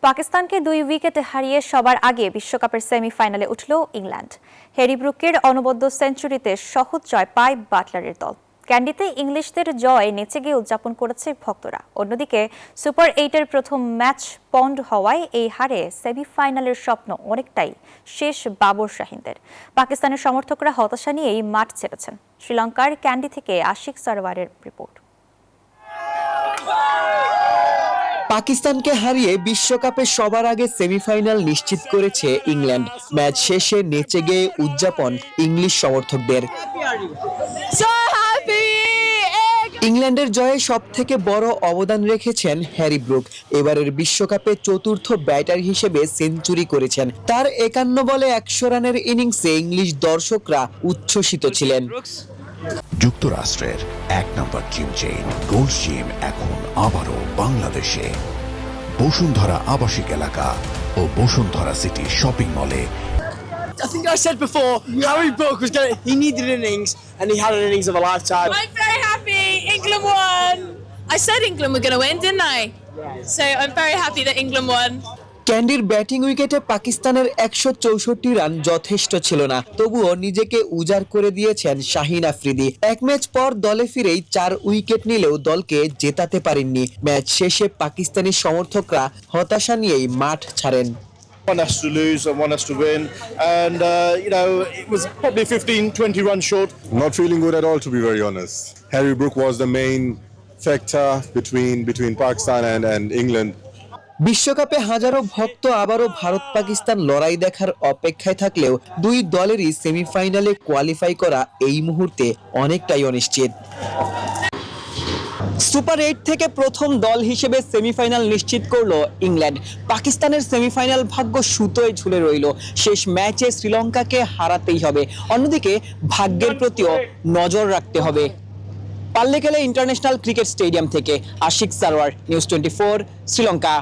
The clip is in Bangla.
পাকিস্তানকে 2 উইকেটে হারিয়ে সবার আগে বিশ্বকাপের সেমিফাইনালে উঠল ইংল্যান্ড। হ্যারি ব্রুকের অনবদ্য সেঞ্চুরিতে সহজ জয় পায় বাটলারের দল। ক্যান্ডিতে ইংলিশদের জয় নেচে গিয়ে উদযাপন করেছে ভক্তরা। অন্যদিকে সুপার 8-এর প্রথম ম্যাচ পন্ড হওয়ায় এই হারে সেমিফাইনালের স্বপ্ন অনেকটাই শেষ বাবর শাহিনদের। পাকিস্তানের সমর্থকরা হতাশা নিয়েই মাঠ ছেড়েছেন। শ্রীলঙ্কার ক্যান্ডি থেকে আশিক সারওয়ারের রিপোর্ট। পাকিস্তানকে হারিয়ে বিশ্বকাপে সবার আগে সেমিফাইনাল নিশ্চিত করেছে ইংল্যান্ড। ম্যাচ শেষে নেচে গেয়ে উদযাপন ইংলিশ সমর্থকদের। ইংল্যান্ডের জয়ে সবথেকে বড় অবদান রেখেছেন হ্যারি ব্রুক। এবারের বিশ্বকাপে চতুর্থ ব্যাটার হিসেবে সেঞ্চুরি করেছেন। তার 51 বলে 100 রানের ইনিংসে ইংলিশ দর্শকরা উচ্ছ্বসিত ছিলেন। যুক্তরাষ্ট্রের 1 নম্বর জিম চেইন গোল্ডস জিম এখন আবারও বাংলাদেশে। বসুন্ধরা আবাসিক এলাকা ও বসুন্ধরা সিটি শপিং মলে। I think I said before, Harry Brook he needed an innings and he had an innings of a lifetime. I'm very happy England won. I said England were going to win, didn't I? So I'm very happy that England won. ক্যান্ডির ব্যাটিং উইকেটে পাকিস্তানের 164 রান যথেষ্ট ছিল না, তবুও নিজেকে উজাড় করে দিয়েছেন শাহিন আফ্রিদি। এক ম্যাচ পর দলে ফিরেই 4 উইকেট নিলেও দলকে জেতাতে পারেননি। ম্যাচ শেষে পাকিস্তানি সমর্থকরা হতাশা নিয়েই মাঠ ছাড়েন। One has to lose and one has to win, and it was probably 15-20 runs short. Not feeling good at all, to be very honest. Harry Brook was the main factor between Pakistan and England. বিশ্বকাপে হাজারো ভক্ত আবারও ভারত পাকিস্তান লড়াই দেখার অপেক্ষায় থাকলেও দুই দলেরই সেমিফাইনালে কোয়ালিফাই করা এই মুহূর্তে অনেকটাই অনিশ্চিত। সুপার 8 থেকে প্রথম দল হিসেবে সেমিফাইনাল নিশ্চিত করলো ইংল্যান্ড। পাকিস্তানের সেমিফাইনাল ভাগ্য সুতোয় ঝুলে রইল। শেষ ম্যাচে শ্রীলঙ্কাকে হারাতেই হবে। অন্যদিকে ভাগ্যের প্রতিও নজর রাখতে হবে। পাল্লেকেলে ইন্টারন্যাশনাল ক্রিকেট স্টেডিয়াম থেকে আশিক সারওয়ার, নিউজ 24, শ্রীলঙ্কা।